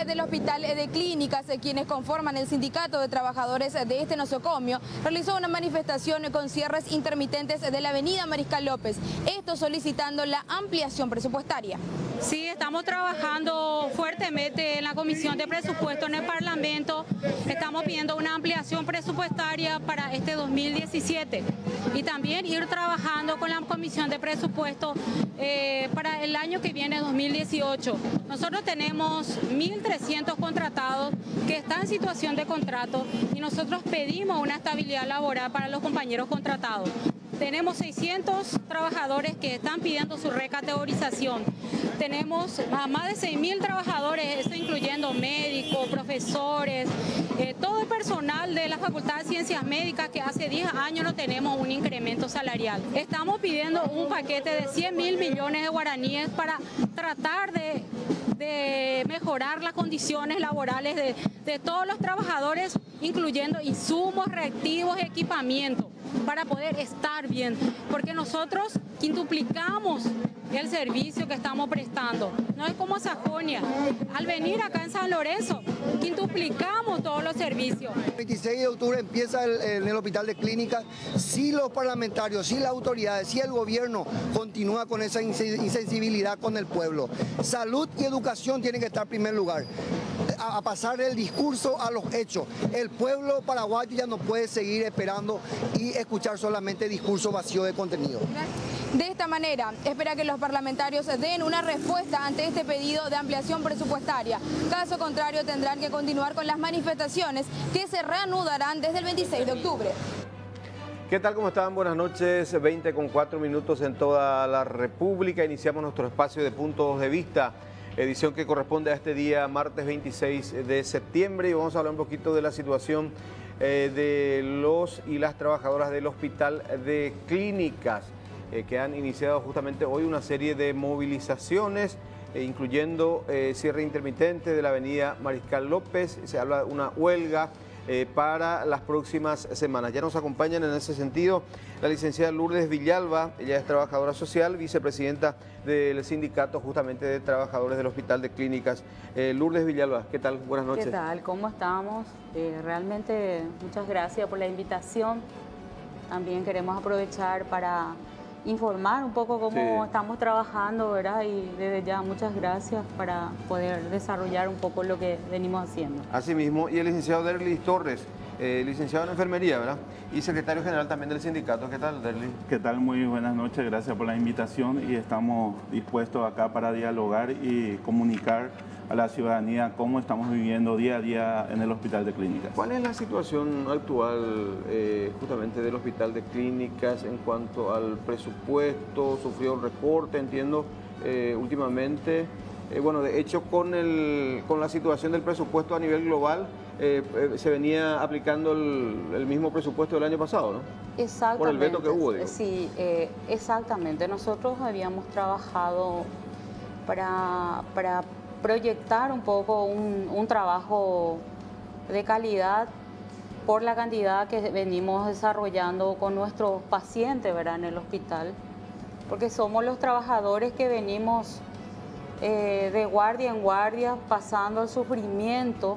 del Hospital de Clínicas, quienes conforman el sindicato de trabajadores de este nosocomio, realizó una manifestación con cierres intermitentes de la avenida Mariscal López, esto solicitando la ampliación presupuestaria. Sí, estamos trabajando fuertemente en la Comisión de Presupuesto en el Parlamento. Estamos pidiendo una ampliación presupuestaria para este 2017 y también ir trabajando con la Comisión de Presupuesto para el año que viene, 2018. Nosotros tenemos 1.300 contratados que están en situación de contrato y nosotros pedimos una estabilidad laboral para los compañeros contratados. Tenemos 600 trabajadores que están pidiendo su recategorización. Tenemos a más de 6.000 trabajadores, esto incluyendo médicos, profesores, todo el personal de la Facultad de Ciencias Médicas que hace 10 años no tenemos un incremento salarial. Estamos pidiendo un paquete de 100.000 millones de guaraníes para tratar de mejorar las condiciones laborales de todos los trabajadores, incluyendo insumos, reactivos, equipamiento, para poder estar bien, porque nosotros quintuplicamos el servicio que estamos prestando. No es como Sajonia. Al venir acá en San Lorenzo, quintuplicamos todos los servicios. El 26 de octubre empieza en el Hospital de Clínicas. Si los parlamentarios, si las autoridades, si el gobierno continúa con esa insensibilidad con el pueblo, salud y educación tienen que estar en primer lugar. A pasar del discurso a los hechos. El pueblo paraguayo ya no puede seguir esperando y escuchar solamente discurso vacío de contenido. De esta manera, espera que los parlamentarios den una respuesta ante este pedido de ampliación presupuestaria. Caso contrario, tendrán que continuar con las manifestaciones que se reanudarán desde el 26 de octubre. ¿Qué tal? ¿Cómo están? Buenas noches. 20:04 en toda la República. Iniciamos nuestro espacio de puntos de vista, edición que corresponde a este día, martes 26 de septiembre. Y vamos a hablar un poquito de la situación de los y las trabajadoras del Hospital de Clínicas, que han iniciado justamente hoy una serie de movilizaciones, incluyendo cierre intermitente de la avenida Mariscal López. Se habla de una huelga para las próximas semanas. Ya nos acompañan en ese sentido la licenciada Lourdes Villalba. Ella es trabajadora social, vicepresidenta del sindicato justamente de trabajadores del Hospital de Clínicas. Lourdes Villalba, ¿qué tal? Buenas noches. ¿Qué tal? ¿Cómo estamos? Realmente muchas gracias por la invitación. También queremos aprovechar para informar un poco cómo estamos trabajando, ¿verdad? Y desde ya muchas gracias para poder desarrollar un poco lo que venimos haciendo. Así mismo, y el licenciado Derlis Torres, licenciado en enfermería, ¿verdad? Y secretario general también del sindicato. ¿Qué tal, Derlis? ¿Qué tal? Muy buenas noches, gracias por la invitación y estamos dispuestos acá para dialogar y comunicar a la ciudadanía cómo estamos viviendo día a día en el Hospital de Clínicas. ¿Cuál es la situación actual justamente del Hospital de Clínicas en cuanto al presupuesto? ¿Sufrió recorte? Entiendo últimamente. Bueno, de hecho con la situación del presupuesto a nivel global se venía aplicando el mismo presupuesto del año pasado, ¿no? Exactamente. Por el veto que hubo, digo. Sí, exactamente. Nosotros habíamos trabajado para proyectar un poco un trabajo de calidad por la cantidad que venimos desarrollando con nuestros pacientes, ¿verdad?, en el hospital, porque somos los trabajadores que venimos de guardia en guardia pasando el sufrimiento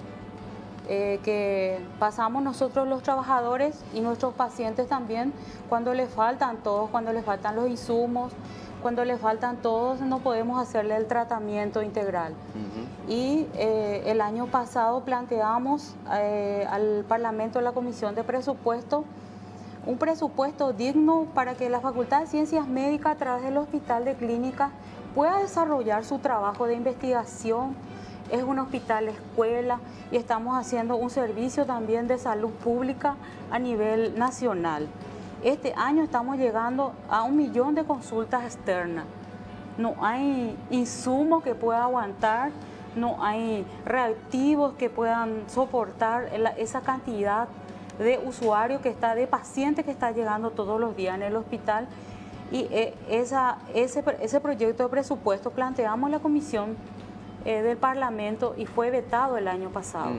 que pasamos nosotros los trabajadores y nuestros pacientes también cuando les faltan todos, cuando les faltan los insumos, cuando les faltan todos, no podemos hacerle el tratamiento integral. Y el año pasado planteamos al Parlamento, a la Comisión de Presupuesto, un presupuesto digno para que la Facultad de Ciencias Médicas, a través del Hospital de Clínicas, pueda desarrollar su trabajo de investigación. Es un hospital escuela y estamos haciendo un servicio también de salud pública a nivel nacional. Este año estamos llegando a 1 millón de consultas externas. No hay insumos que puedan aguantar, no hay reactivos que puedan soportar esa cantidad de usuarios de pacientes que está llegando todos los días en el hospital. Y ese proyecto de presupuesto planteamos en la Comisión del Parlamento y fue vetado el año pasado.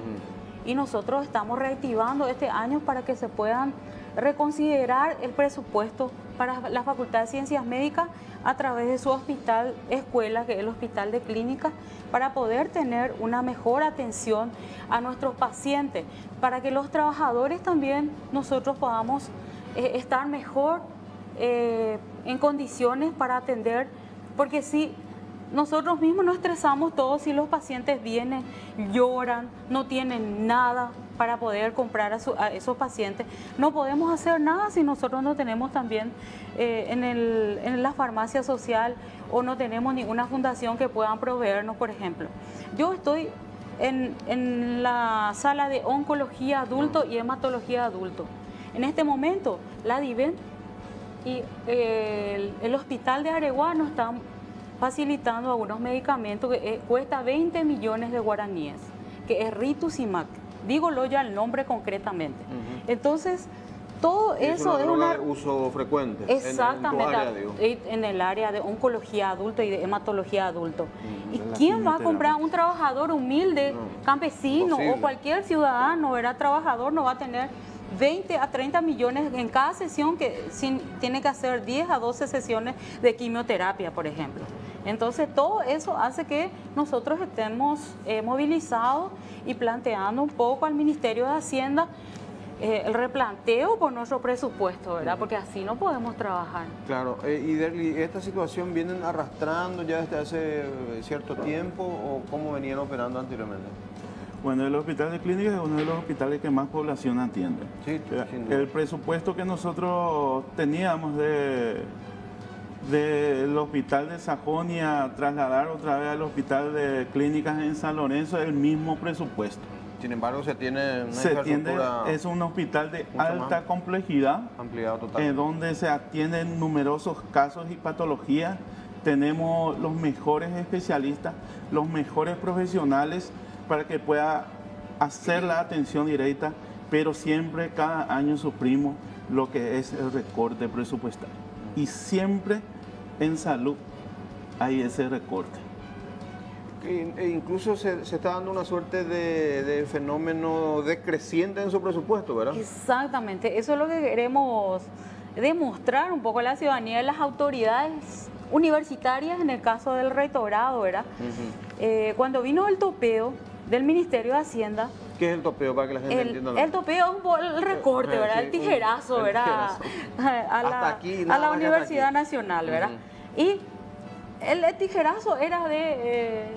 Y nosotros estamos reactivando este año para que se puedan reconsiderar el presupuesto para la Facultad de Ciencias Médicas a través de su hospital escuela, que es el Hospital de Clínicas, para poder tener una mejor atención a nuestros pacientes, para que los trabajadores también nosotros podamos estar mejor en condiciones para atender, porque si nosotros mismos nos estresamos todos, si los pacientes vienen, lloran, no tienen nada para poder comprar a esos pacientes, no podemos hacer nada si nosotros no tenemos también en la farmacia social o no tenemos ninguna fundación que puedan proveernos, por ejemplo. Yo estoy en la sala de oncología adulto y hematología adulto. En este momento, la DIVEN y el hospital de Areguá nos están facilitando algunos medicamentos que cuesta 20 millones de guaraníes, que es Rituximab. Dígolo ya el nombre concretamente. Entonces, todo eso es una de uso frecuente. Exactamente, en el área de oncología adulto y de hematología adulto. ¿Y quién va a comprar? Un trabajador humilde, campesino o cualquier ciudadano, ¿verdad? Trabajador no va a tener 20 a 30 millones en cada sesión, que tiene que hacer 10 a 12 sesiones de quimioterapia, por ejemplo. Entonces, todo eso hace que nosotros estemos movilizados y planteando un poco al Ministerio de Hacienda el replanteo por nuestro presupuesto, ¿verdad? Porque así no podemos trabajar. Claro. Y Derly, ¿esta situación vienen arrastrando ya desde hace cierto tiempo o cómo venían operando anteriormente? Bueno, el Hospital de Clínicas es uno de los hospitales que más población atiende. Sí, sin duda. El presupuesto que nosotros teníamos del Hospital de Sajonia trasladar otra vez al Hospital de Clínicas en San Lorenzo es el mismo presupuesto. Sin embargo, se tiene una infraestructura... Es un hospital de alta complejidad, ampliado totalmente, donde se atienden numerosos casos y patologías. Tenemos los mejores especialistas, los mejores profesionales para que pueda hacer la atención directa, pero siempre cada año sufrimos lo que es el recorte presupuestario. Y siempre en salud hay ese recorte. E incluso se está dando una suerte de fenómeno decreciente en su presupuesto, ¿verdad? Exactamente, eso es lo que queremos demostrar un poco a la ciudadanía y las autoridades universitarias, en el caso del rectorado, ¿verdad? Cuando vino el topeo del Ministerio de Hacienda. ¿Qué es el topeo, para que la gente entienda? El topeo es el recorte, ¿verdad? Sí, el tijerazo, ¿verdad? A la Universidad Nacional, ¿verdad? Y el tijerazo era de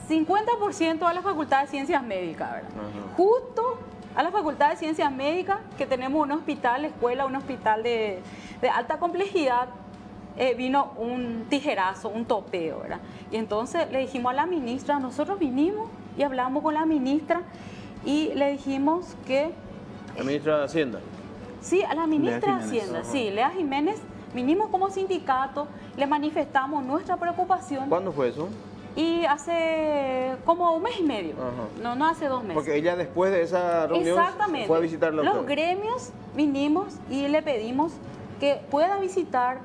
50% a la Facultad de Ciencias Médicas, ¿verdad? Justo a la Facultad de Ciencias Médicas, que tenemos un hospital, escuela, un hospital de alta complejidad, vino un tijerazo, un topeo, ¿verdad? Y entonces le dijimos a la ministra, nosotros vinimos y hablamos con la ministra y le dijimos que... ¿La ministra de Hacienda? Sí, a la ministra de Hacienda, sí, Lea Jiménez. Vinimos como sindicato, le manifestamos nuestra preocupación. ¿Cuándo fue eso? Y hace como un mes y medio, no hace 2 meses. Porque ella después de esa reunión fue a visitarla. Los gremios vinimos y le pedimos que pueda visitar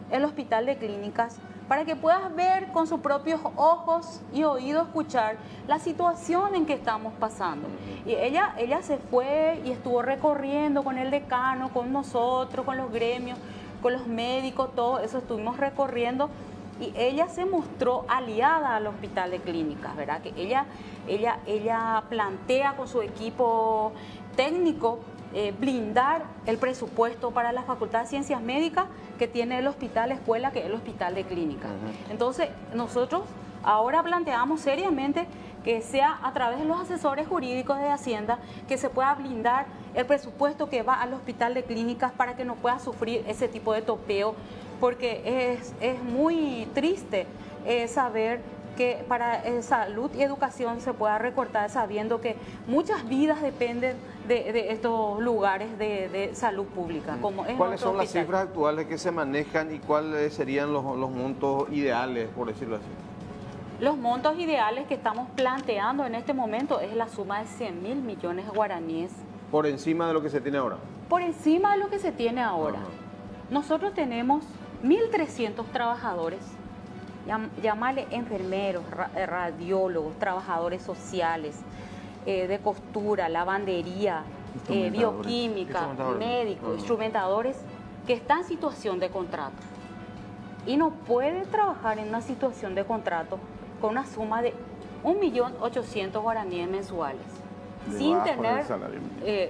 el Hospital de Clínicas para que puedas ver con sus propios ojos y oídos, escuchar la situación en que estamos pasando. Y ella se fue y estuvo recorriendo con el decano, con nosotros, con los gremios, con los médicos, todo eso estuvimos recorriendo y ella se mostró aliada al Hospital de Clínicas, ¿verdad? Que ella plantea con su equipo técnico blindar el presupuesto para la Facultad de Ciencias Médicas que tiene el Hospital Escuela, que es el Hospital de Clínicas. Entonces, nosotros ahora planteamos seriamente que sea a través de los asesores jurídicos de Hacienda que se pueda blindar el presupuesto que va al Hospital de Clínicas para que no pueda sufrir ese tipo de topeo, porque es muy triste saber que para salud y educación se pueda recortar sabiendo que muchas vidas dependen de estos lugares de salud pública. Como es ¿Cuáles son las hospital. cifras actuales que se manejan y cuáles serían los montos ideales, por decirlo así? Los montos ideales que estamos planteando en este momento es la suma de 100.000 millones de guaraníes. ¿Por encima de lo que se tiene ahora? Por encima de lo que se tiene ahora. Nosotros tenemos 1.300 trabajadores, llamarle enfermeros, radiólogos, trabajadores sociales, de costura, lavandería, bioquímica, médicos, instrumentadores, que está en situación de contrato y no puede trabajar en una situación de contrato con una suma de 1.800.000 guaraníes mensuales, sin tener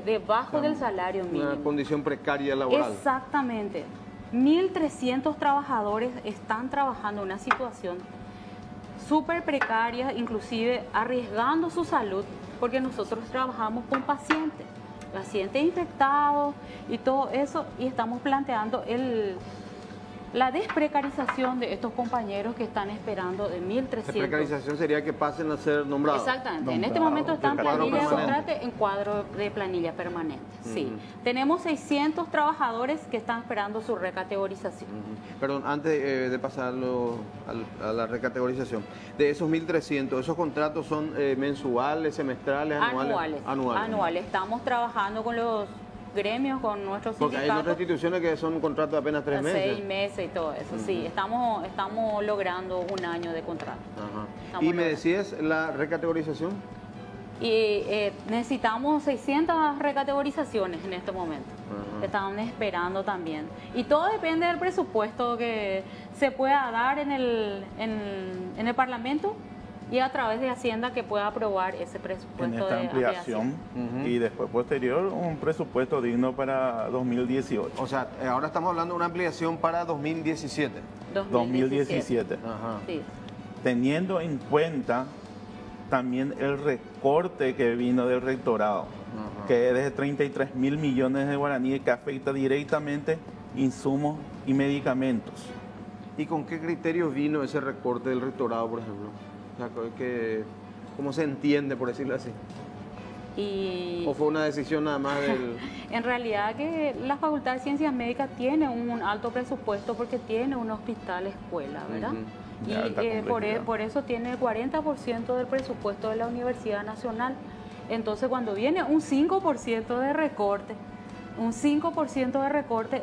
debajo del salario mínimo. Una condición precaria laboral. Exactamente. 1.300 trabajadores están trabajando en una situación súper precaria, inclusive arriesgando su salud, porque nosotros trabajamos con pacientes infectados y todo eso, y estamos planteando la desprecarización de estos compañeros que están esperando de 1.300. Desprecarización sería que pasen a ser nombrados. Exactamente. En este momento están en cuadro de planilla permanente. Sí. Tenemos 600 trabajadores que están esperando su recategorización. Perdón, antes de pasarlo a la recategorización, de esos 1.300, ¿esos contratos son mensuales, semestrales, anuales? Anuales. Estamos trabajando con los gremios, con nuestros sindicatos. Porque hay otras instituciones que son contratos de apenas 3 meses. 6 meses y todo eso, sí. Estamos logrando 1 año de contrato. ¿Y me decías la recategorización? Y necesitamos 600 recategorizaciones en este momento. Estaban esperando también. Y todo depende del presupuesto que se pueda dar en el Parlamento y a través de Hacienda, que pueda aprobar ese presupuesto en esta ampliación y después posterior un presupuesto digno para 2018. O sea, ahora estamos hablando de una ampliación para 2017. 2017. Sí. Teniendo en cuenta también el recorte que vino del rectorado, que es de 33.000 millones de guaraníes, que afecta directamente insumos y medicamentos. ¿Y con qué criterios vino ese recorte del rectorado, por ejemplo? O sea, ¿cómo se entiende, por decirlo así? ¿O fue una decisión nada más del...? En realidad que la Facultad de Ciencias Médicas tiene un alto presupuesto porque tiene un hospital escuela, ¿verdad? Y por eso tiene el 40% del presupuesto de la Universidad Nacional. Entonces cuando viene un 5% de recorte,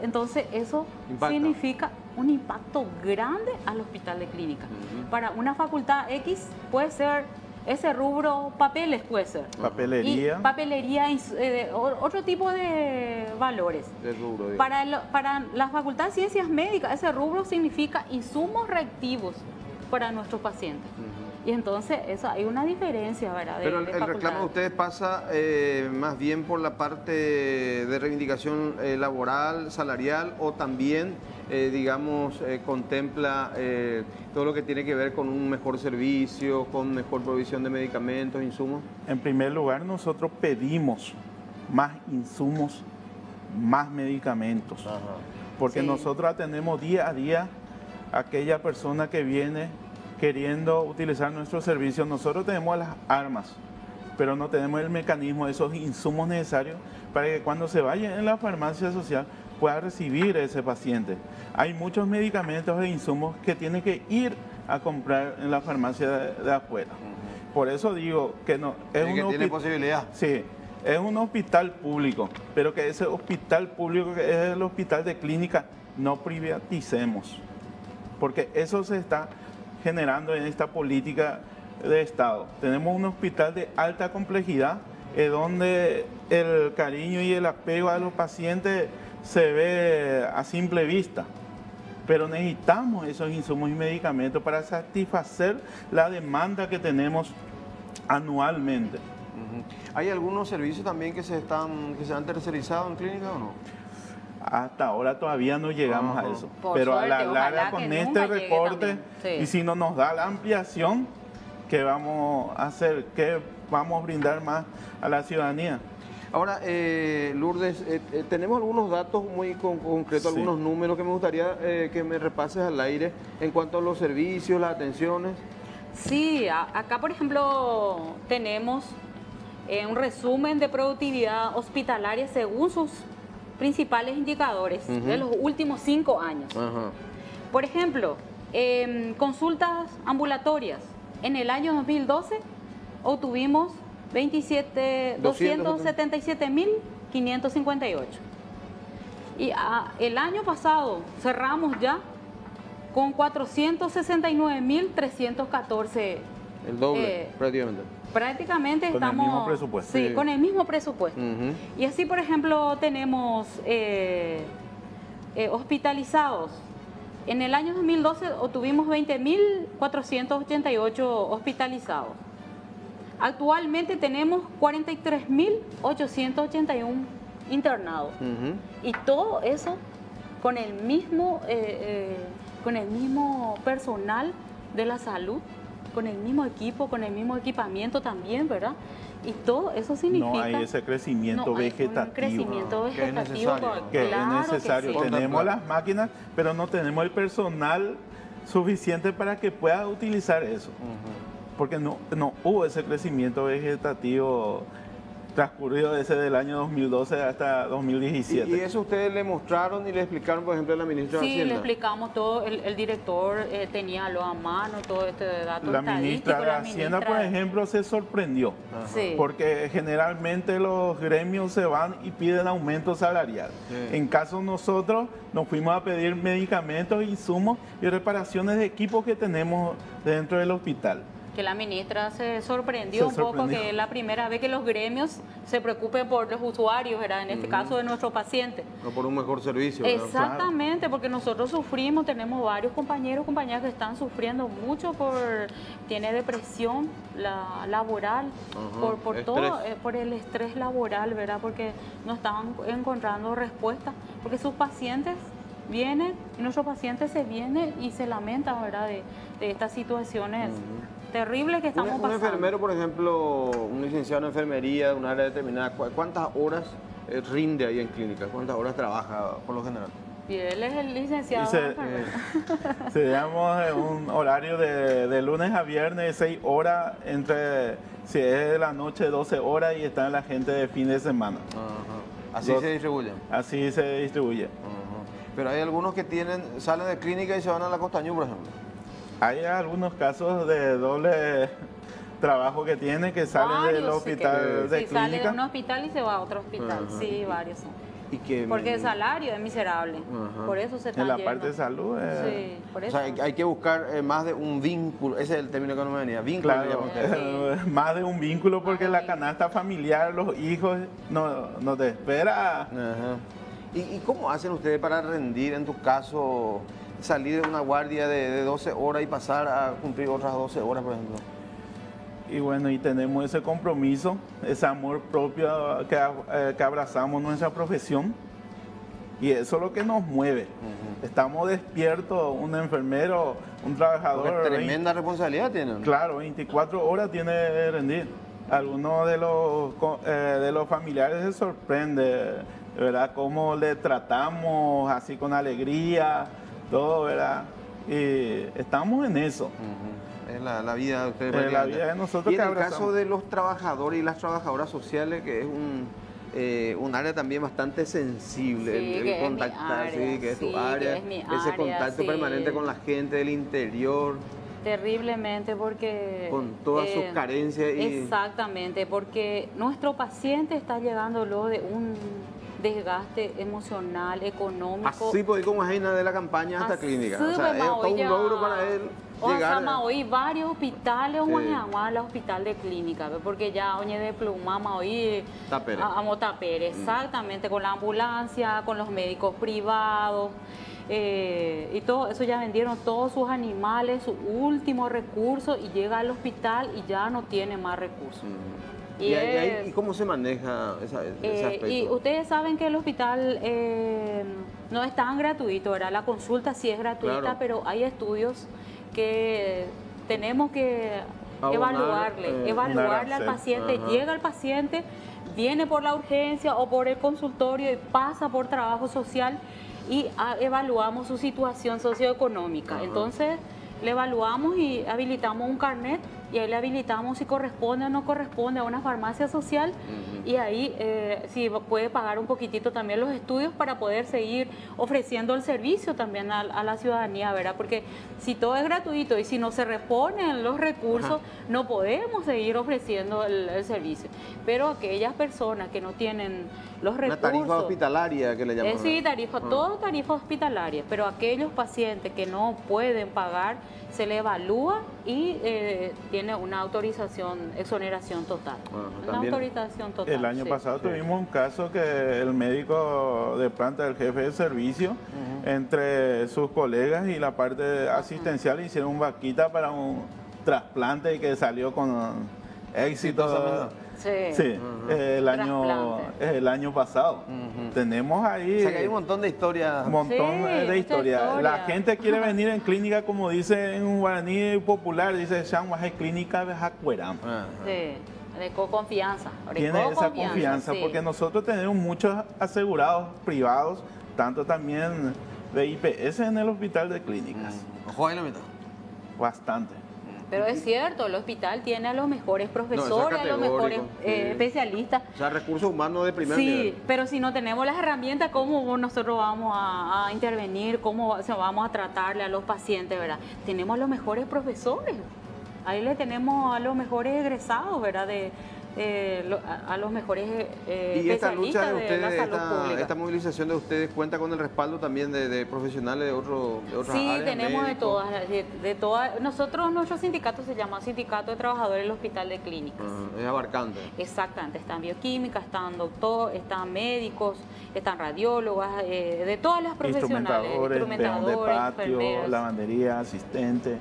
entonces eso significa un impacto grande al hospital de clínica. Para una facultad X puede ser ese rubro, papeles puede ser. Papelería. Y papelería, otro tipo de valores. De rubro, para la Facultad de Ciencias Médicas, ese rubro significa insumos reactivos para nuestros pacientes. Y entonces hay una diferencia, ¿verdad? Pero el reclamo de ustedes pasa más bien por la parte de reivindicación laboral, salarial, o también, contempla todo lo que tiene que ver con un mejor servicio, con mejor provisión de medicamentos, insumos. En primer lugar, nosotros pedimos más insumos, más medicamentos, porque nosotros atendemos día a día a aquella persona que viene queriendo utilizar nuestros servicios. Nosotros tenemos las armas, pero no tenemos el mecanismo, esos insumos necesarios para que cuando se vaya en la farmacia social pueda recibir ese paciente. Hay muchos medicamentos e insumos que tienen que ir a comprar en la farmacia de afuera. Por eso digo que no es tiene posibilidad. Sí, es un hospital público, pero que ese hospital público, que es el hospital de clínica, no privaticemos, porque eso se está generando en esta política de Estado. Tenemos un hospital de alta complejidad, donde el cariño y el apego a los pacientes se ve a simple vista, pero necesitamos esos insumos y medicamentos para satisfacer la demanda que tenemos anualmente. ¿Hay algunos servicios también que se han tercerizado en clínica o no? Hasta ahora todavía no llegamos a eso, pero a la larga con este recorte, y si no nos da la ampliación, ¿qué vamos a hacer? ¿Qué vamos a brindar más a la ciudadanía? Ahora, Lourdes, tenemos algunos datos muy concretos, algunos números que me gustaría que me repases al aire en cuanto a los servicios, las atenciones. Sí, acá por ejemplo tenemos un resumen de productividad hospitalaria según sus principales indicadores de los últimos 5 años. Por ejemplo, consultas ambulatorias. En el año 2012 obtuvimos 277.558. Y el año pasado cerramos ya con 469.314 El doble, prácticamente. Prácticamente con estamos... el mismo presupuesto. Sí, con el mismo presupuesto. Y así, por ejemplo, tenemos hospitalizados. En el año 2012 obtuvimos 20.488 hospitalizados. Actualmente tenemos 43.881 internados. Y todo eso con el mismo personal de la salud, con el mismo equipo, con el mismo equipamiento también, ¿verdad? Y todo eso significa... No hay ese crecimiento vegetativo. Un crecimiento vegetativo, que claro es necesario. que sí. Tenemos las máquinas, pero no tenemos el personal suficiente para que pueda utilizar eso. Porque no hubo ese crecimiento vegetativo transcurrido desde el año 2012 hasta 2017. ¿Y eso ustedes le mostraron y le explicaron, por ejemplo, a la ministra de Sí, Hacienda? le explicamos todo, el director tenía a mano todo este dato La ministra de Hacienda, por ejemplo, se sorprendió. Sí. Porque generalmente los gremios se van y piden aumento salarial. En caso nosotros nos fuimos a pedir medicamentos, insumos y reparaciones de equipos que tenemos dentro del hospital. Que la ministra se sorprendió un poco, que es la primera vez que los gremios se preocupen por los usuarios, ¿verdad? En este caso de nuestro paciente. No, por un mejor servicio, ¿verdad? Exactamente, porque nosotros sufrimos, tenemos varios compañeros, compañeras que están sufriendo mucho tiene depresión laboral, por todo, por el estrés laboral, ¿verdad? Porque no están encontrando respuestas, porque sus pacientes vienen, y nuestros pacientes se vienen y se lamentan, ¿verdad? De estas situaciones terribles que estamos pasando. Un enfermero, por ejemplo, un licenciado en enfermería de un área determinada, ¿cuántas horas rinde ahí en clínica? ¿Cuántas horas trabaja por lo general? Y él es el licenciado en enfermería. Seríamos un horario de lunes a viernes, 6 horas, si es de la noche 12 horas y está la gente de fin de semana. Así se distribuye. Así se distribuye. Pero hay algunos que salen de clínica y se van a la Costañú, por ejemplo. Hay algunos casos de doble trabajo que tienen, que salen del hospital de clínica. Sale de un hospital y se va a otro hospital. Sí, varios son. Porque el salario es miserable. Por eso se está en la parte de salud. Sí, por eso. O sea, hay que buscar más de un vínculo. Ese es el término que no me venía. Vínculo. Claro, más de un vínculo, porque la canasta familiar, los hijos, no te espera. ¿Y cómo hacen ustedes para rendir, en tu caso, salir de una guardia de 12 horas y pasar a cumplir otras 12 horas, por ejemplo? Y bueno, y tenemos ese compromiso, ese amor propio que abrazamos nuestra profesión. Y eso es lo que nos mueve. Estamos despiertos, un enfermero, un trabajador. Porque tremenda responsabilidad tienen. Claro, 24 horas tiene que rendir. Algunos de los familiares se sorprenden, ¿verdad? Cómo le tratamos así con alegría, todo, ¿verdad? Y estamos en eso. Es la vida de ustedes. La vida de nosotros. Y en el caso de los trabajadores y las trabajadoras sociales, que es un área también bastante sensible, el contactar, que es tu área, ese contacto permanente con la gente del interior. Terriblemente, porque... Con todas sus carencias. Exactamente, porque nuestro paciente está llegando luego de un desgaste emocional, económico. Así pues, como es de la campaña hasta clínica. O sea, es todo un logro para él llegar. Hoy varios hospitales, el hospital de clínica, porque ya oye de pluma, hoy a Motapere, exactamente, con la ambulancia, con los médicos privados. Y todo eso, ya vendieron todos sus animales, su último recurso, y llega al hospital y ya no tiene más recursos. ¿Y cómo se maneja ese aspecto? Y ustedes saben que el hospital no es tan gratuito, ¿verdad? La consulta sí es gratuita, pero hay estudios que tenemos que evaluarle al paciente. Llega el paciente, viene por la urgencia o por el consultorio y pasa por trabajo social, y evaluamos su situación socioeconómica. Entonces le evaluamos y habilitamos un carnet, y ahí le habilitamos si corresponde o no corresponde a una farmacia social, y ahí si puede pagar un poquitito también los estudios para poder seguir ofreciendo el servicio también a la ciudadanía, ¿verdad? Porque si todo es gratuito y si no se reponen los recursos, no podemos seguir ofreciendo el servicio. Pero aquellas personas que no tienen los recursos... Una tarifa hospitalaria que le llamamos. Sí, todo tarifa hospitalaria, pero aquellos pacientes que no pueden pagar, se le evalúa y tienen tiene una autorización, exoneración total. Una también. autorización total. El año sí. pasado tuvimos un caso que el médico de planta del jefe de servicio, entre sus colegas y la parte asistencial, hicieron un vaquita para un trasplante que salió con éxito. Sí. el año pasado. Tenemos ahí O sea que hay un montón de historias. un montón Sí, de mucha historias. historia. La gente quiere venir en clínica, como dice en un guaraní popular, dice Shanghai clínica de Jacueram. Sí, de confianza. Tiene esa confianza, sí. porque nosotros tenemos muchos asegurados privados, tanto también de IPS en el hospital de clínicas. Ojo ahí la mitad. Bastante. Pero es cierto, el hospital tiene a los mejores No, profesores, eso a es los mejores categórico, sí. especialistas. O sea, recursos humanos de primer Sí, nivel. pero si no tenemos las herramientas, ¿cómo nosotros vamos a intervenir? ¿Cómo vamos a tratarle a los pacientes, verdad? Tenemos los mejores profesores. Ahí le tenemos a los mejores egresados, ¿verdad? A los mejores Y esta lucha especialistas de de la ustedes, salud pública. esta movilización de ustedes, ¿cuenta con el respaldo también de profesionales de otras Sí, áreas? tenemos médicos? de todas. Nosotros, nuestro sindicato se llama Sindicato de Trabajadores del Hospital de Clínicas. Es abarcante. Exactamente, están bioquímicas, están doctores, están médicos, están radiólogas, de todas las profesionales, Instrumentadores, peón de patio, enfermeras. lavandería, asistente.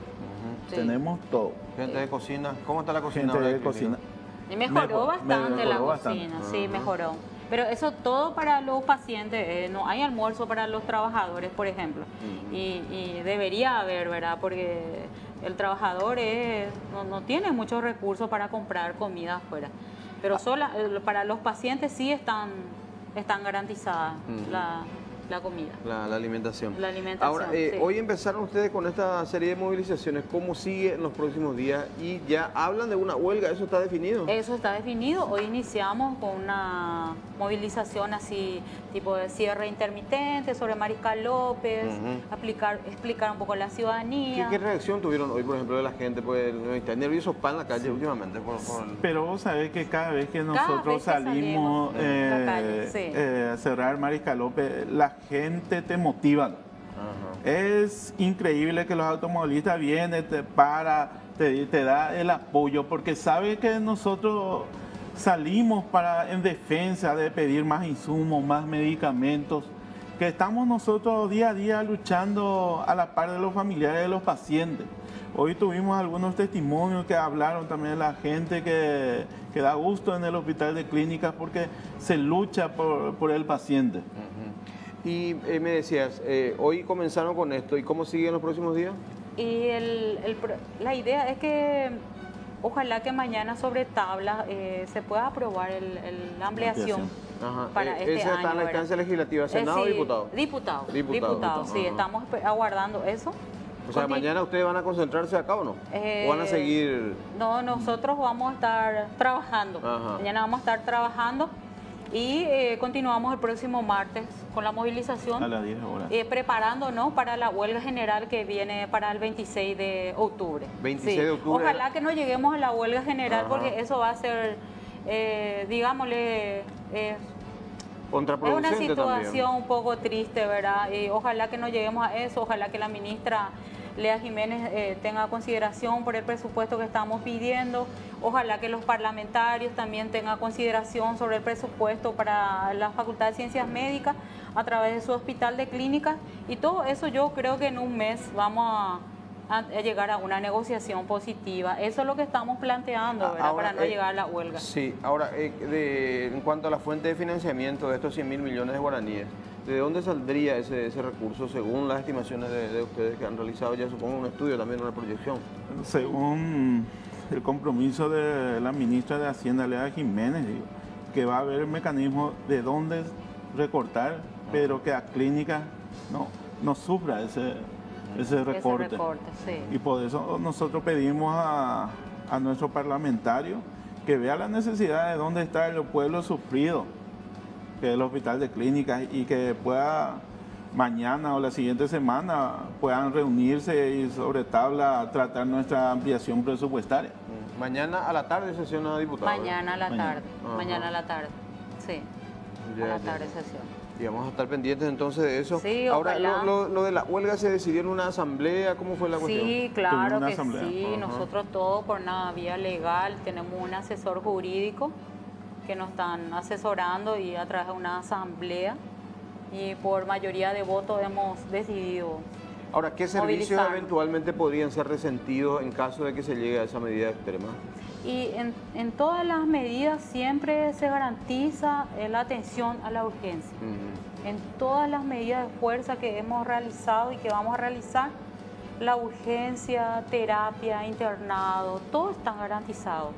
Sí. Tenemos todo. Gente de cocina. ¿Cómo está la cocina? Gente ahora de clínica? cocina. Y mejoró bastante la mejoró bastante. cocina, sí, mejoró. Pero eso todo para los pacientes, no hay almuerzo para los trabajadores, por ejemplo. Y debería haber, ¿verdad? Porque el trabajador no tiene muchos recursos para comprar comida afuera. Pero para los pacientes sí están garantizadas la comida. La alimentación. La alimentación, Ahora, sí. hoy empezaron ustedes con esta serie de movilizaciones. ¿Cómo sigue en los próximos días? Y ya hablan de una huelga, ¿eso está definido? Eso está definido. Hoy iniciamos con una movilización así, tipo de cierre intermitente sobre Mariscal López, explicar un poco a la ciudadanía. ¿Qué reacción tuvieron hoy, por ejemplo, de la gente? Pues está nerviosos en la calle últimamente. Pero vos sabés que cada vez que nosotros vez que salimos salimos a la calle, sí. a cerrar Mariscal López, la gente te motiva. Es increíble que los automovilistas vienen, te da el apoyo, porque sabe que nosotros salimos en defensa de pedir más insumos, más medicamentos, que estamos nosotros día a día luchando a la par de los familiares de los pacientes. Hoy tuvimos algunos testimonios que hablaron también de la gente que da gusto en el hospital de clínicas porque se lucha por el paciente. Y me decías, hoy comenzaron con esto, ¿y cómo siguen los próximos días? Y la idea es que ojalá que mañana sobre tabla se pueda aprobar la ampliación. Para este ¿Esa está en la instancia legislativa, Senado o sí, diputado? Diputado, sí, estamos aguardando eso. O sea, mañana ustedes van a concentrarse acá o no? ¿O van a seguir? No, nosotros vamos a estar trabajando. Mañana vamos a estar trabajando y continuamos el próximo martes con la movilización. A las 10 horas. Preparándonos para la huelga general que viene para el 26 de octubre. 26 de octubre. Ojalá que no lleguemos a la huelga general porque eso va a ser, digámosle... es una situación también. un poco triste, ¿verdad? Y ojalá que no lleguemos a eso, ojalá que la ministra Lea Jiménez tenga consideración por el presupuesto que estamos pidiendo, ojalá que los parlamentarios también tengan consideración sobre el presupuesto para la Facultad de Ciencias Médicas a través de su hospital de clínicas, y todo eso yo creo que en un mes vamos a llegar a una negociación positiva. Eso es lo que estamos planteando, ¿verdad? Para no llegar a la huelga. Sí, ahora, en cuanto a la fuente de financiamiento de estos 100.000 millones de guaraníes, ¿de dónde saldría ese recurso según las estimaciones de ustedes que han realizado ya, supongo, un estudio, también una proyección? Según el compromiso de la ministra de Hacienda, Lea Jiménez, que va a haber el mecanismo de dónde recortar, pero que a clínicas no sufra ese recorte. Sí. Y por eso nosotros pedimos a nuestro parlamentario que vea la necesidad de dónde está el pueblo sufrido, que es el hospital de clínicas, y que pueda mañana o la siguiente semana puedan reunirse y sobre tabla tratar nuestra ampliación presupuestaria. Mañana a la tarde sesiona diputado. Mañana a la tarde. Mañana a la tarde. Sí. A la tarde sesión. Y vamos a estar pendientes entonces de eso. Sí, ahora, ojalá. lo de la huelga se decidió en una asamblea, ¿cómo fue la cuestión? Sí, claro Tuvimos una que asamblea. sí. Ajá. Nosotros todo por una vía legal, tenemos un asesor jurídico que nos están asesorando y a través de una asamblea y por mayoría de votos hemos decidido. Ahora, ¿qué servicios Movilizar. eventualmente podrían ser resentidos en caso de que se llegue a esa medida extrema? Y en todas las medidas siempre se garantiza la atención a la urgencia. En todas las medidas de fuerza que hemos realizado y que vamos a realizar, la urgencia, terapia, internado, todo está garantizado.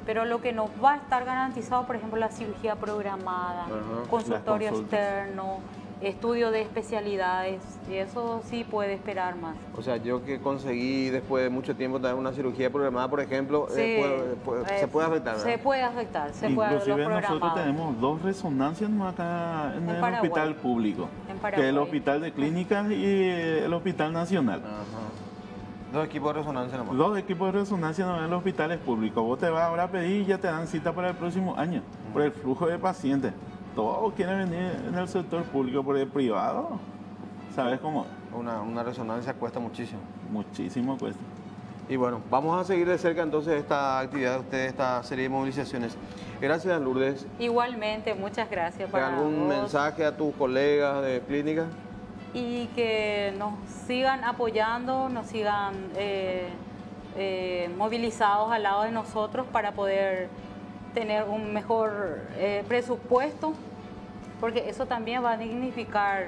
Pero lo que nos va a estar garantizado, por ejemplo, la cirugía programada, Ajá. consultorio Las consultas. externo, estudio de especialidades, y eso sí puede esperar más. O sea, yo que conseguí después de mucho tiempo tener una cirugía programada, por ejemplo, Sí, se puede afectar, ¿verdad? Se puede afectar, se puede Inclusive lo nosotros programado. tenemos 2 resonancias nomás acá en el Paraguay. hospital público, En que Paraguay. es el Hospital de Clínicas y el Hospital Nacional. Ajá. 2 equipos de resonancia nomás. 2 equipos de resonancia nomás en los hospitales públicos. Vos te vas ahora a pedir y ya te dan cita para el próximo año, por el flujo de pacientes. Todos quieren venir en el sector público, por el privado, ¿sabes cómo? Una resonancia cuesta muchísimo. Muchísimo cuesta. Y bueno, vamos a seguir de cerca entonces esta actividad de ustedes, esta serie de movilizaciones. Gracias, Lourdes. Igualmente, muchas gracias para ¿Algún vos. mensaje a tus colegas de clínica? Y que nos sigan apoyando, nos sigan movilizados al lado de nosotros para poder tener un mejor presupuesto, porque eso también va a dignificar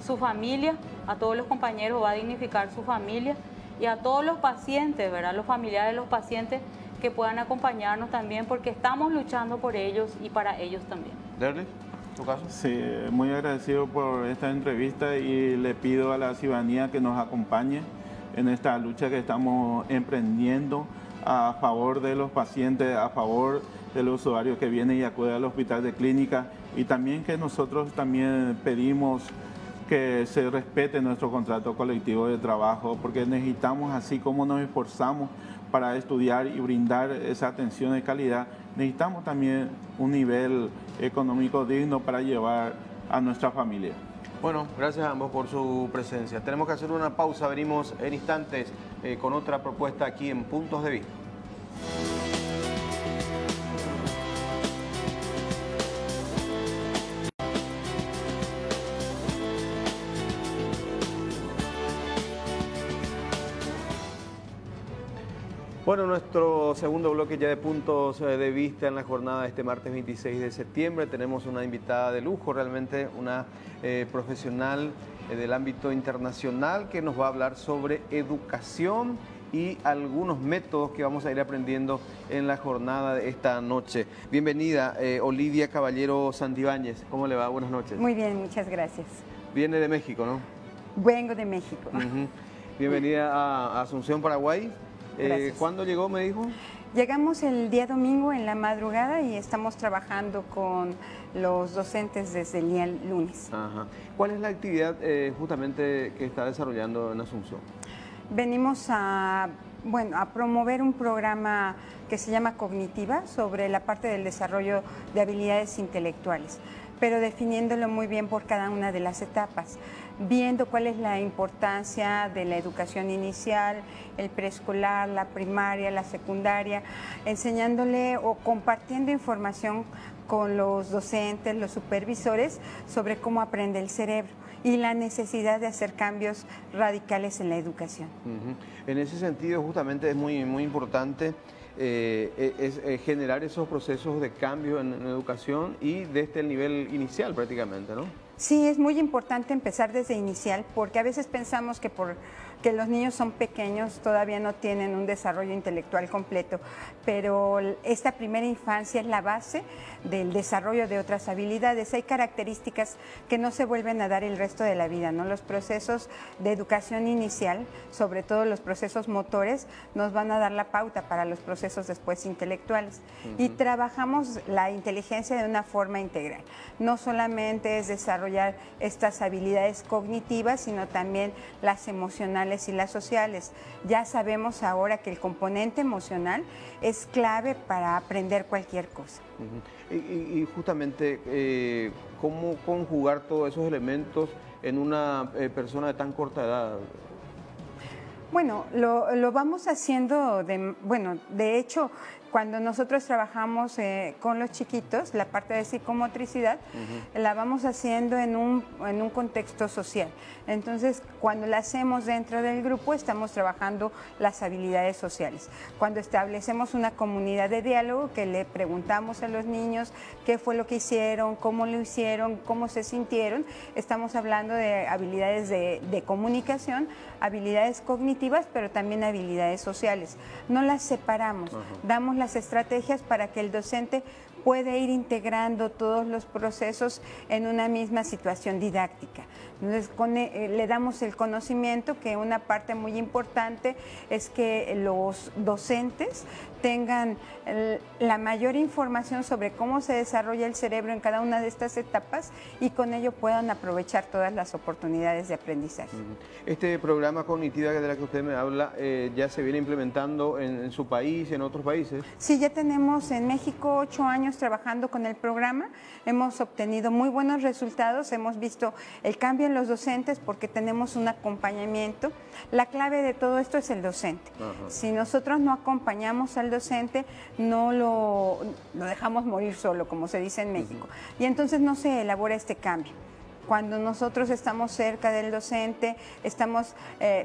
su familia, a todos los compañeros va a dignificar su familia y a todos los pacientes, ¿verdad? Los familiares de los pacientes que puedan acompañarnos también, porque estamos luchando por ellos y para ellos también. Derly, ¿tu caso? Sí, muy agradecido por esta entrevista y le pido a la ciudadanía que nos acompañe en esta lucha que estamos emprendiendo a favor de los pacientes, a favor de los usuarios que vienen y acuden al hospital de clínica, y también que nosotros también pedimos que se respete nuestro contrato colectivo de trabajo, porque necesitamos, así como nos esforzamos para estudiar y brindar esa atención de calidad, necesitamos también un nivel económico digno para llevar a nuestra familia. Bueno, gracias a ambos por su presencia. Tenemos que hacer una pausa, venimos en instantes con otra propuesta aquí en Puntos de Vista. Bueno, nuestro segundo bloque ya de puntos de vista en la jornada de este martes 26 de septiembre. Tenemos una invitada de lujo, realmente una profesional del ámbito internacional que nos va a hablar sobre educación y algunos métodos que vamos a ir aprendiendo en la jornada de esta noche. Bienvenida, Olivia Caballero Santibáñez. ¿Cómo le va? Buenas noches. Muy bien, muchas gracias. Viene de México, ¿no? Vengo de México. Bienvenida a Asunción, Paraguay. Gracias. ¿Cuándo llegó, me dijo? Llegamos el día domingo en la madrugada y estamos trabajando con los docentes desde el día lunes. Ajá. ¿Cuál es la actividad justamente que está desarrollando en Asunción? Venimos a promover un programa que se llama Cognitiva sobre la parte del desarrollo de habilidades intelectuales, pero definiéndolo muy bien por cada una de las etapas, viendo cuál es la importancia de la educación inicial, el preescolar, la primaria, la secundaria, enseñándole o compartiendo información con los docentes, los supervisores, sobre cómo aprende el cerebro y la necesidad de hacer cambios radicales en la educación. En ese sentido, justamente es muy importante generar esos procesos de cambio en educación y desde el nivel inicial prácticamente, ¿no? Sí, es muy importante empezar desde inicial, porque a veces pensamos que porque los niños son pequeños todavía no tienen un desarrollo intelectual completo, pero esta primera infancia es la base del desarrollo de otras habilidades. Hay características que no se vuelven a dar el resto de la vida, ¿no? Los procesos de educación inicial, sobre todo los procesos motores, nos van a dar la pauta para los procesos después intelectuales. Y trabajamos la inteligencia de una forma integral. No solamente es desarrollo desarrollar estas habilidades cognitivas, sino también las emocionales y las sociales. Ya sabemos ahora que el componente emocional es clave para aprender cualquier cosa. Y justamente, ¿cómo conjugar todos esos elementos en una persona de tan corta edad? Bueno, lo vamos haciendo, de hecho, cuando nosotros trabajamos con los chiquitos, la parte de psicomotricidad, la vamos haciendo en un contexto social. Entonces, cuando la hacemos dentro del grupo, estamos trabajando las habilidades sociales. Cuando establecemos una comunidad de diálogo, que le preguntamos a los niños qué fue lo que hicieron, cómo lo hicieron, cómo se sintieron, estamos hablando de habilidades de comunicación, habilidades cognitivas, pero también habilidades sociales. No las separamos, damos las estrategias para que el docente pueda ir integrando todos los procesos en una misma situación didáctica. Entonces, le damos el conocimiento, que una parte muy importante es que los docentes tengan la mayor información sobre cómo se desarrolla el cerebro en cada una de estas etapas y con ello puedan aprovechar todas las oportunidades de aprendizaje. Este programa Cognitiva de la que usted me habla, ¿ya se viene implementando en su país y en otros países? Sí, ya tenemos en México 8 años trabajando con el programa, hemos obtenido muy buenos resultados, hemos visto el cambio en los docentes porque tenemos un acompañamiento. La clave de todo esto es el docente. Si nosotros no acompañamos al docente, no lo dejamos morir solo, como se dice en México, y entonces no se elabora este cambio. Cuando nosotros estamos cerca del docente, estamos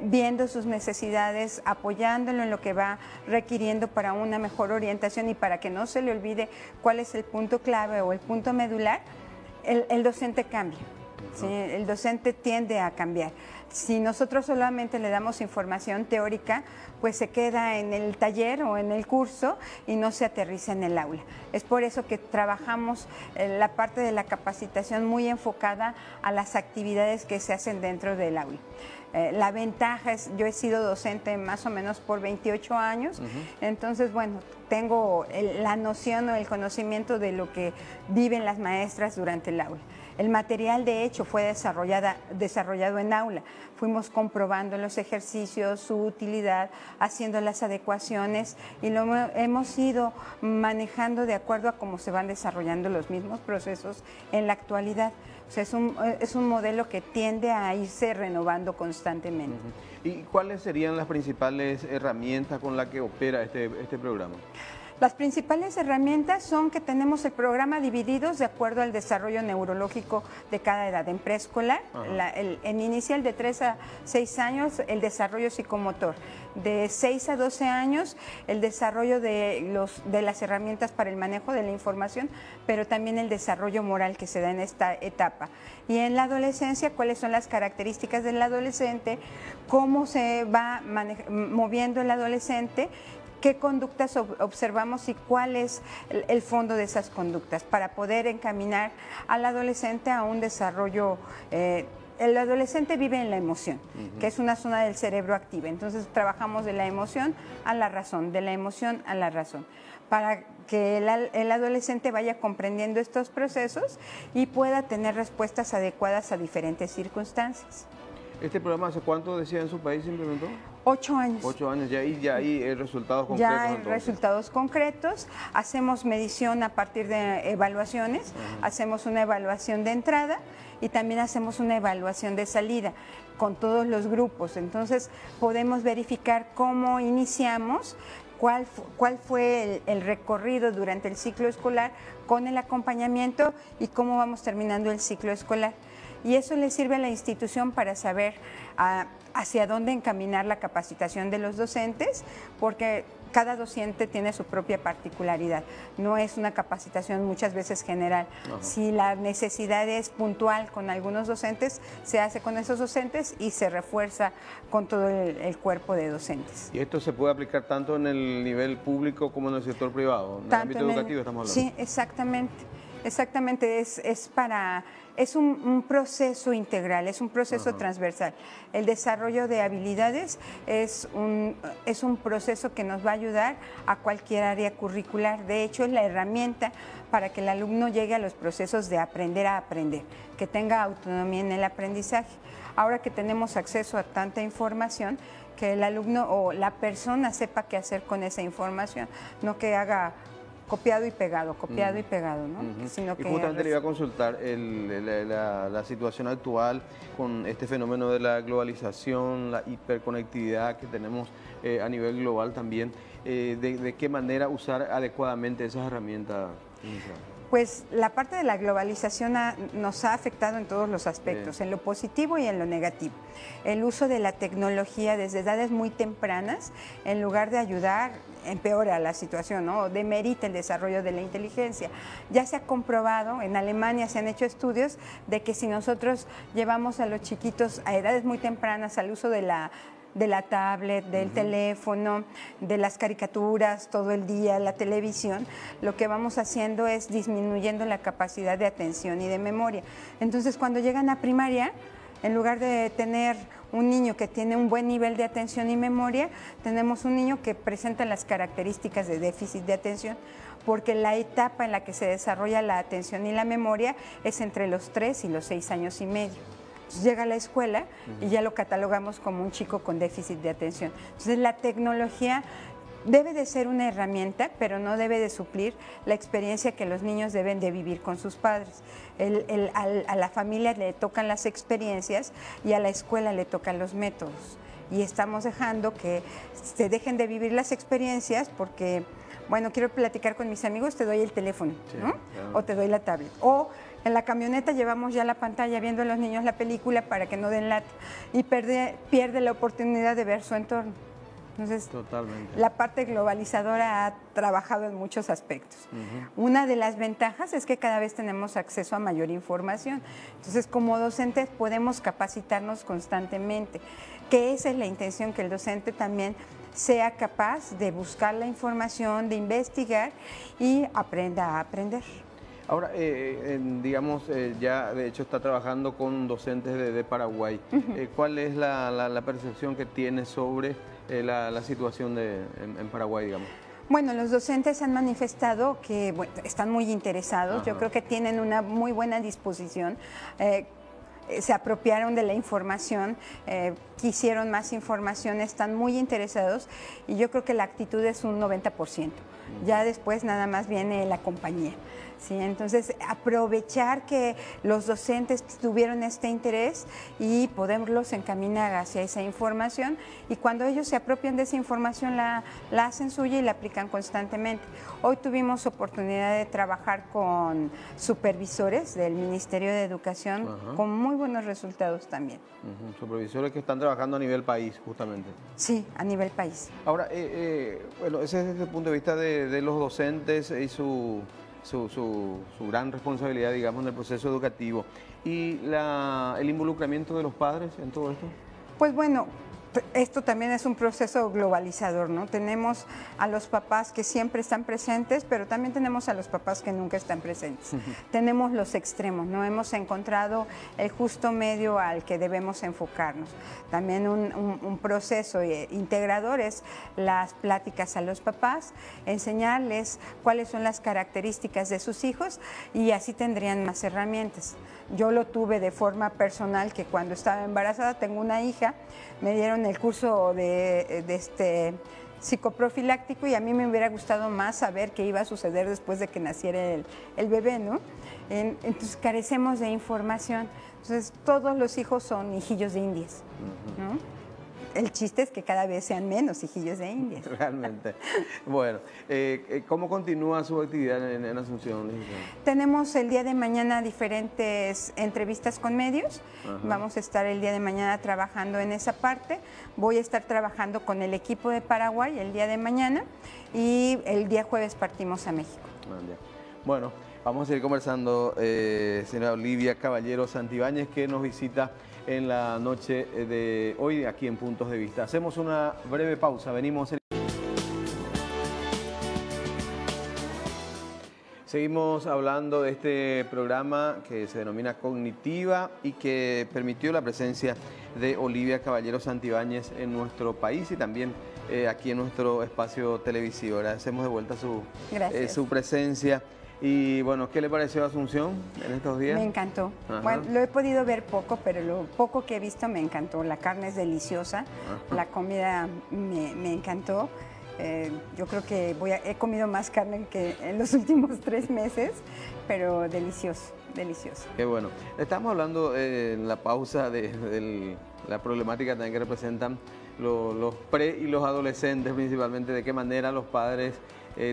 viendo sus necesidades, apoyándolo en lo que va requiriendo para una mejor orientación y para que no se le olvide cuál es el punto clave o el punto medular, el docente cambia. ¿Sí? El docente tiende a cambiar. Si nosotros solamente le damos información teórica, pues se queda en el taller o en el curso y no se aterriza en el aula. Es por eso que trabajamos la parte de la capacitación muy enfocada a las actividades que se hacen dentro del aula. La ventaja es, yo he sido docente más o menos por 28 años, entonces, bueno, tengo la noción o el conocimiento de lo que viven las maestras durante el aula. El material, de hecho, fue desarrollado en aula. Fuimos comprobando en los ejercicios su utilidad, haciendo las adecuaciones y lo hemos ido manejando de acuerdo a cómo se van desarrollando los mismos procesos en la actualidad. O sea, es un modelo que tiende a irse renovando constantemente. ¿Y cuáles serían las principales herramientas con las que opera este programa? Las principales herramientas son que tenemos el programa divididos de acuerdo al desarrollo neurológico de cada edad. En preescolar, en inicial de 3 a 6 años, el desarrollo psicomotor. De 6 a 12 años, el desarrollo de las herramientas para el manejo de la información, pero también el desarrollo moral que se da en esta etapa. Y en la adolescencia, cuáles son las características del adolescente, cómo se va moviendo el adolescente, qué conductas observamos y cuál es el fondo de esas conductas para poder encaminar al adolescente a un desarrollo. El adolescente vive en la emoción, que es una zona del cerebro activa. Entonces trabajamos de la emoción a la razón, de la emoción a la razón, para que el adolescente vaya comprendiendo estos procesos y pueda tener respuestas adecuadas a diferentes circunstancias. ¿Este programa hace cuánto, decía, en su país se implementó? 8 años. 8 años, ya hay resultados concretos. Ya hay resultados concretos, hacemos medición a partir de evaluaciones, hacemos una evaluación de entrada y también hacemos una evaluación de salida con todos los grupos. Entonces podemos verificar cómo iniciamos, cuál fue el recorrido durante el ciclo escolar con el acompañamiento y cómo vamos terminando el ciclo escolar. Y eso le sirve a la institución para saber hacia dónde encaminar la capacitación de los docentes, porque cada docente tiene su propia particularidad. No es una capacitación muchas veces general. Si la necesidad es puntual con algunos docentes, se hace con esos docentes y se refuerza con todo el cuerpo de docentes. ¿Y esto se puede aplicar tanto en el nivel público como en el sector privado? En el ámbito educativo estamos hablando. Sí, exactamente. Exactamente, es un proceso integral, es un proceso transversal. El desarrollo de habilidades es un proceso que nos va a ayudar a cualquier área curricular. De hecho, es la herramienta para que el alumno llegue a los procesos de aprender a aprender, que tenga autonomía en el aprendizaje. Ahora que tenemos acceso a tanta información, que el alumno o la persona sepa qué hacer con esa información, no que haga copiado y pegado, ¿no? Sino que justamente le iba a consultar la situación actual con este fenómeno de la globalización, la hiperconectividad que tenemos a nivel global también, de qué manera usar adecuadamente esas herramientas. Pues la parte de la globalización nos ha afectado en todos los aspectos, en lo positivo y en lo negativo. El uso de la tecnología desde edades muy tempranas, en lugar de ayudar, empeora la situación, ¿no? Demerita el desarrollo de la inteligencia. Ya se ha comprobado, en Alemania se han hecho estudios de que si nosotros llevamos a los chiquitos a edades muy tempranas al uso de la tablet, del teléfono, de las caricaturas todo el día, la televisión, lo que vamos haciendo es disminuyendo la capacidad de atención y de memoria. Entonces, cuando llegan a primaria, en lugar de tener un niño que tiene un buen nivel de atención y memoria, tenemos un niño que presenta las características de déficit de atención, porque la etapa en la que se desarrolla la atención y la memoria es entre los 3 y los 6 años y medio. Entonces llega a la escuela y ya lo catalogamos como un chico con déficit de atención. Entonces la tecnología debe de ser una herramienta, pero no debe de suplir la experiencia que los niños deben de vivir con sus padres. A la familia le tocan las experiencias y a la escuela le tocan los métodos. Y estamos dejando que se dejen de vivir las experiencias porque, bueno, quiero platicar con mis amigos, te doy el teléfono, ¿no? Claro. O te doy la tablet. O en la camioneta llevamos ya la pantalla viendo a los niños la película para que no den lata y pierde la oportunidad de ver su entorno. Entonces, totalmente. La parte globalizadora ha trabajado en muchos aspectos. Una de las ventajas es que cada vez tenemos acceso a mayor información. Entonces, como docentes podemos capacitarnos constantemente, que esa es la intención, que el docente también sea capaz de buscar la información, de investigar y aprenda a aprender. Ahora, digamos, ya de hecho está trabajando con docentes de Paraguay. ¿Cuál es la percepción que tiene sobre la situación en Paraguay, digamos? Bueno, los docentes han manifestado que están muy interesados. Yo creo que tienen una muy buena disposición. Se apropiaron de la información, quisieron más información, están muy interesados y yo creo que la actitud es un 90%. Ya después nada más viene la compañía. Sí, entonces aprovechar que los docentes tuvieron este interés y poderlos encaminar hacia esa información, y cuando ellos se apropian de esa información la hacen suya y la aplican constantemente. Hoy tuvimos oportunidad de trabajar con supervisores del Ministerio de Educación con muy buenos resultados también. Supervisores que están trabajando a nivel país, justamente. Sí, a nivel país. Ahora, bueno, ese es desde el punto de vista de los docentes y su gran responsabilidad, digamos, en el proceso educativo. ¿Y el involucramiento de los padres en todo esto? Pues bueno, esto también es un proceso globalizador, ¿no? Tenemos a los papás que siempre están presentes, pero también tenemos a los papás que nunca están presentes. Tenemos los extremos, ¿no? Hemos encontrado el justo medio al que debemos enfocarnos. También un proceso integrador es las pláticas a los papás, enseñarles cuáles son las características de sus hijos y así tendrían más herramientas. Yo lo tuve de forma personal, que cuando estaba embarazada, tengo una hija, me dieron el curso de psicoprofiláctico y a mí me hubiera gustado más saber qué iba a suceder después de que naciera el bebé, ¿no? Entonces carecemos de información. Entonces todos los hijos son hijillos de indias, ¿no? El chiste es que cada vez sean menos hijillos de indias. Realmente. Bueno, ¿cómo continúa su actividad en Asunción? Tenemos el día de mañana diferentes entrevistas con medios. Vamos a estar el día de mañana trabajando en esa parte. Voy a estar trabajando con el equipo de Paraguay el día de mañana y el día jueves partimos a México. Bueno, vamos a seguir conversando, señora Olivia Caballero Santibáñez, que nos visita en la noche de hoy aquí en Puntos de Vista. Hacemos una breve pausa, venimos. Seguimos hablando de este programa que se denomina Cognitiva y que permitió la presencia de Olivia Caballero Santibáñez en nuestro país y también aquí en nuestro espacio televisivo. Agradecemos de vuelta su presencia. Y bueno, ¿qué le pareció Asunción en estos días? Me encantó. Ajá. Bueno, lo he podido ver poco, pero lo poco que he visto me encantó. La carne es deliciosa, Ajá. la comida me encantó. Yo creo que he comido más carne que en los últimos 3 meses, pero delicioso, delicioso. Qué bueno. Estamos hablando en la pausa de la problemática también que representan los pre y los adolescentes, principalmente de qué manera los padres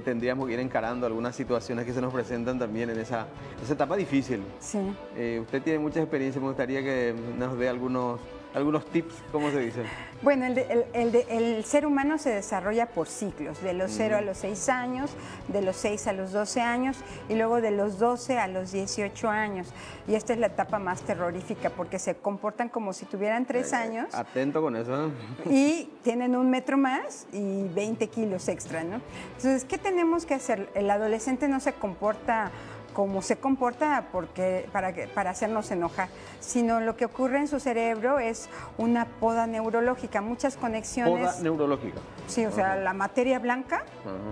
tendríamos que ir encarando algunas situaciones que se nos presentan también en esa etapa difícil. Sí. Usted tiene mucha experiencia, me gustaría que nos dé algunos tips, ¿cómo se dice? Bueno, el ser humano se desarrolla por ciclos, de los 0 a los 6 años, de los 6 a los 12 años y luego de los 12 a los 18 años. Y esta es la etapa más terrorífica porque se comportan como si tuvieran 3 años. Atento con eso. Y tienen 1 metro más y 20 kilos extra, ¿no? Entonces, ¿qué tenemos que hacer? El adolescente no se comporta como se comporta para hacernos enojar, sino lo que ocurre en su cerebro es una poda neurológica, muchas conexiones. Poda neurológica. Sí, o sea, la materia blanca,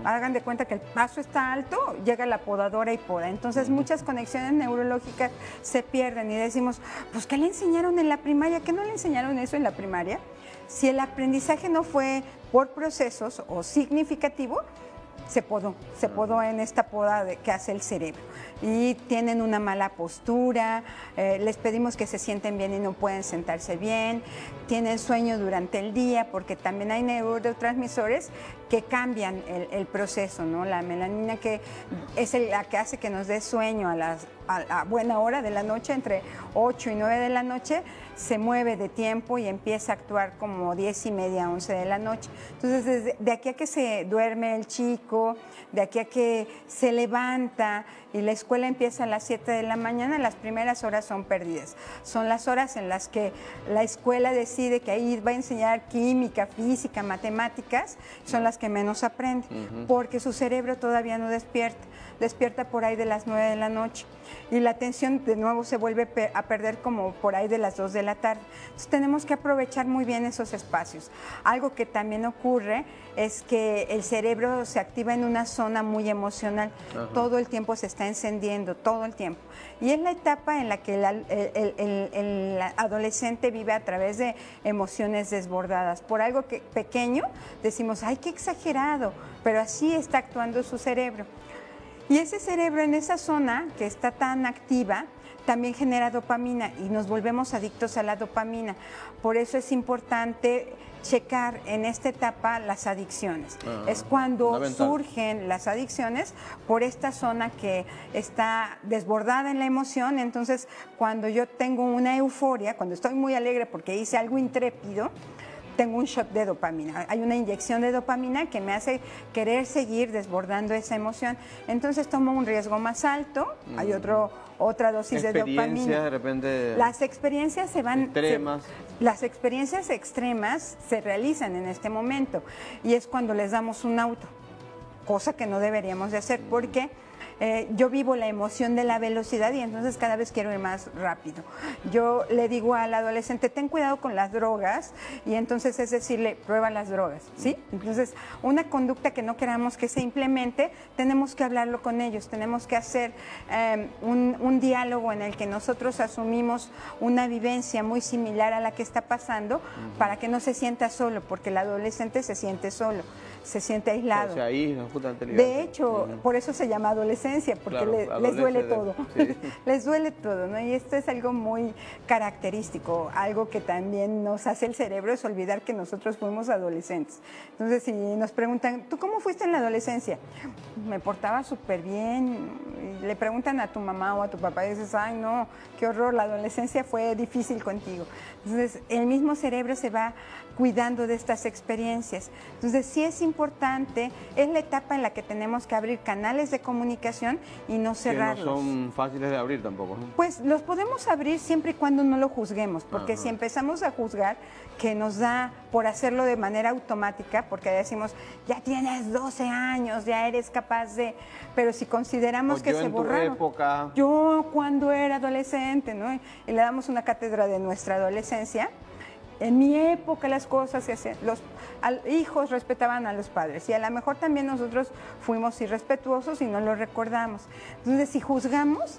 hagan de cuenta que el paso está alto, llega la podadora y poda. Entonces, muchas conexiones neurológicas se pierden y decimos, pues, ¿qué le enseñaron en la primaria? ¿Qué no le enseñaron eso en la primaria? Si el aprendizaje no fue por procesos o significativo, se podó en esta poda que hace el cerebro. Y tienen una mala postura, les pedimos que se sienten bien y no pueden sentarse bien, tienen sueño durante el día porque también hay neurotransmisores que cambian el proceso, ¿no? La melanina que es la que hace que nos dé sueño a buena hora de la noche, entre 8 y 9 de la noche, se mueve de tiempo y empieza a actuar como 10 y media, 11 de la noche. Entonces, de aquí a que se duerme el chico, de aquí a que se levanta y la escuela empieza a las 7 de la mañana, las primeras horas son perdidas. Son las horas en las que la escuela decide que ahí va a enseñar química, física, matemáticas, son las que menos aprende, porque su cerebro todavía no despierta por ahí de las 9 de la noche. Y la atención de nuevo se vuelve a perder como por ahí de las 2 de la tarde. Entonces tenemos que aprovechar muy bien esos espacios. Algo que también ocurre es que el cerebro se activa en una zona muy emocional. Todo el tiempo se está encendiendo, todo el tiempo. Y es la etapa en la que el adolescente vive a través de emociones desbordadas. Por algo pequeño decimos, ¡ay, qué exagerado! Pero así está actuando su cerebro. Y ese cerebro en esa zona que está tan activa también genera dopamina y nos volvemos adictos a la dopamina. Por eso es importante checar en esta etapa las adicciones. Es cuando surgen las adicciones por esta zona que está desbordada en la emoción. Entonces, cuando yo tengo una euforia, cuando estoy muy alegre porque hice algo intrépido, tengo un shot de dopamina, hay una inyección de dopamina que me hace querer seguir desbordando esa emoción. Entonces tomo un riesgo más alto, hay otra dosis de dopamina. De repente, las experiencias extremas. Las experiencias extremas se realizan en este momento y es cuando les damos un auto, cosa que no deberíamos de hacer porque yo vivo la emoción de la velocidad y entonces cada vez quiero ir más rápido. Yo le digo al adolescente, ten cuidado con las drogas y entonces es decirle, prueba las drogas, ¿sí? Entonces, una conducta que no queramos que se implemente, tenemos que hablarlo con ellos, tenemos que hacer un diálogo en el que nosotros asumimos una vivencia muy similar a la que está pasando para que no se sienta solo, porque el adolescente se siente solo, se siente aislado. De hecho, por eso se llama adolescencia, porque claro, les duele todo. Sí. Les duele todo, ¿no? Y esto es algo muy característico, algo que también nos hace el cerebro es olvidar que nosotros fuimos adolescentes. Entonces, si nos preguntan, ¿tú cómo fuiste en la adolescencia? Me portaba súper bien. Y le preguntan a tu mamá o a tu papá y dices, ay, no, qué horror, la adolescencia fue difícil contigo. Entonces, el mismo cerebro se va cuidando de estas experiencias. Entonces sí es importante, es la etapa en la que tenemos que abrir canales de comunicación y no cerrarlos. Que no son fáciles de abrir tampoco, ¿no? Pues los podemos abrir siempre y cuando no lo juzguemos, porque si empezamos a juzgar, que nos da por hacerlo de manera automática, porque decimos, ya tienes 12 años, ya eres capaz de... Pero si consideramos que se borraron... Época... Yo cuando era adolescente, ¿no? Y le damos una cátedra de nuestra adolescencia. En mi época las cosas se hacían, los hijos respetaban a los padres y a lo mejor también nosotros fuimos irrespetuosos y no lo recordamos. Entonces, si juzgamos,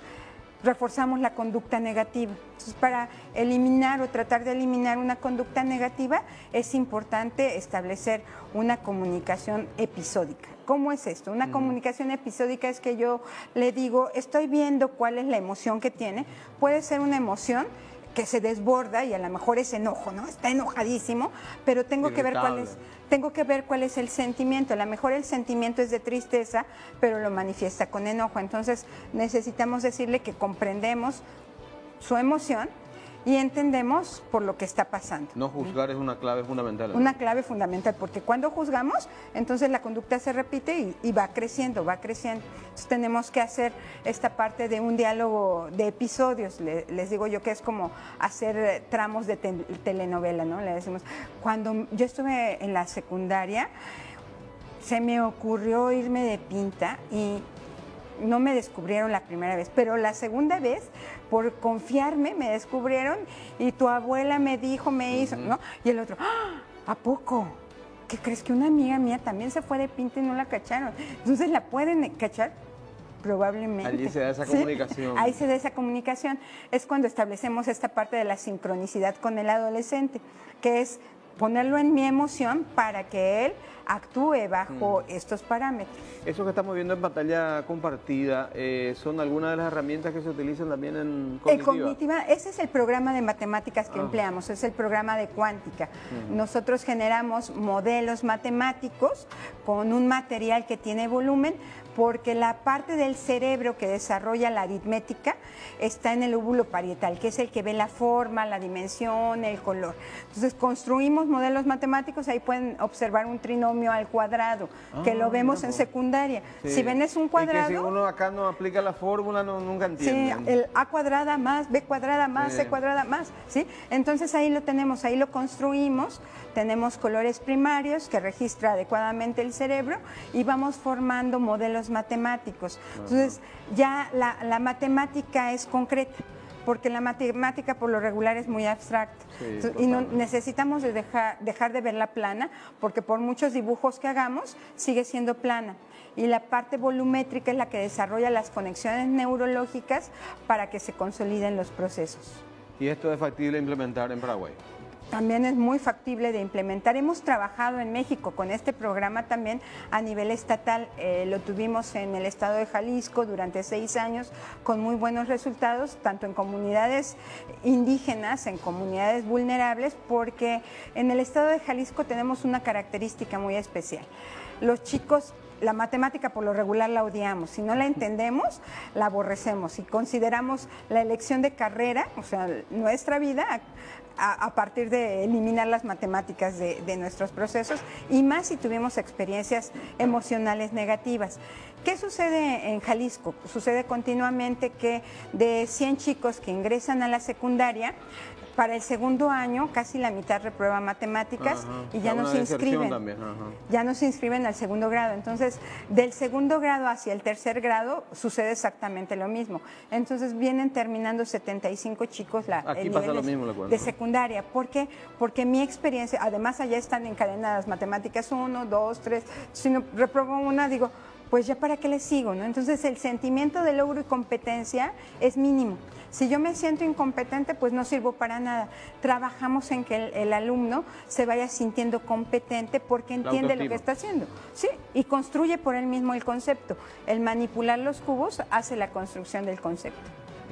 reforzamos la conducta negativa. Entonces, para eliminar o tratar de eliminar una conducta negativa, es importante establecer una comunicación episódica. ¿Cómo es esto? Una comunicación episódica es que yo le digo, estoy viendo cuál es la emoción que tiene. Puede ser una emoción que se desborda y a lo mejor es enojo, ¿no? Está enojadísimo, pero tengo que ver cuál es el sentimiento. A lo mejor el sentimiento es de tristeza, pero lo manifiesta con enojo. Entonces necesitamos decirle que comprendemos su emoción y entendemos por lo que está pasando. No juzgar es una clave fundamental. Una clave fundamental, porque cuando juzgamos, entonces la conducta se repite y va creciendo, va creciendo. Entonces tenemos que hacer esta parte de un diálogo de episodios. Les digo yo que es como hacer tramos de telenovela, ¿no? Le decimos, cuando yo estuve en la secundaria, se me ocurrió irme de pinta y no me descubrieron la primera vez, pero la segunda vez, por confiarme, me descubrieron y tu abuela me dijo, me hizo, ¿no? Y el otro, ¡ah! ¿A poco? ¿Qué crees que una amiga mía también se fue de pinta y no la cacharon? Entonces, ¿la pueden cachar? Probablemente. Allí se da esa comunicación. Ahí se da esa comunicación. Es cuando establecemos esta parte de la sincronicidad con el adolescente, que es ponerlo en mi emoción para que él actúe bajo estos parámetros. Eso que estamos viendo en pantalla compartida, ¿son algunas de las herramientas que se utilizan también en Cognitiva? Cognitiva, ese es el programa de matemáticas que empleamos, es el programa de cuántica. Nosotros generamos modelos matemáticos con un material que tiene volumen, porque la parte del cerebro que desarrolla la aritmética está en el lóbulo parietal, que es el que ve la forma, la dimensión, el color. Entonces construimos modelos matemáticos, ahí pueden observar un trinomio al cuadrado, que lo vemos en secundaria. Sí. Si ven es un cuadrado... Y que si uno acá no aplica la fórmula, nunca entiende. Sí, el A cuadrada más, B cuadrada más, C cuadrada más, ¿sí? Entonces ahí lo tenemos, ahí lo construimos, tenemos colores primarios que registra adecuadamente el cerebro y vamos formando modelos matemáticos. Entonces ya la matemática es concreta, porque la matemática por lo regular es muy abstracta. Y no, necesitamos de dejar de verla plana, porque por muchos dibujos que hagamos sigue siendo plana. Y la parte volumétrica es la que desarrolla las conexiones neurológicas para que se consoliden los procesos. ¿Y esto es factible implementar en Paraguay? También es muy factible de implementar. Hemos trabajado en México con este programa también a nivel estatal. Lo tuvimos en el estado de Jalisco durante 6 años con muy buenos resultados, tanto en comunidades indígenas, en comunidades vulnerables, porque en el estado de Jalisco tenemos una característica muy especial. Los chicos, la matemática por lo regular la odiamos, si no la entendemos, la aborrecemos. Si consideramos la elección de carrera, o sea, nuestra vida, a partir de eliminar las matemáticas de nuestros procesos, y más si tuvimos experiencias emocionales negativas. ¿Qué sucede en Jalisco? Sucede continuamente que de 100 chicos que ingresan a la secundaria, para el segundo año casi la mitad reprueba matemáticas y ya no se inscriben. Ya no se inscriben al segundo grado. Entonces, del segundo grado hacia el tercer grado sucede exactamente lo mismo. Entonces, vienen terminando 75 chicos el nivel de secundaria. ¿Por qué? Porque mi experiencia, además allá están encadenadas matemáticas 1, 2, 3. Si no repruebo una, digo, pues ya para qué le sigo, ¿no? Entonces, el sentimiento de logro y competencia es mínimo. Si yo me siento incompetente, pues no sirvo para nada. Trabajamos en que el alumno se vaya sintiendo competente porque entiende lo que está haciendo. Sí, y construye por él mismo el concepto. El manipular los cubos hace la construcción del concepto.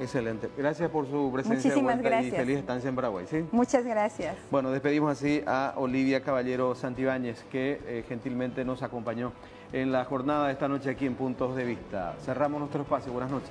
Excelente. Gracias por su presencia. Muchísimas gracias. Y feliz estancia en Paraguay. ¿Sí? Muchas gracias. Bueno, despedimos así a Olivia Caballero Santibáñez, que gentilmente nos acompañó en la jornada de esta noche aquí en Puntos de Vista. Cerramos nuestro espacio. Buenas noches.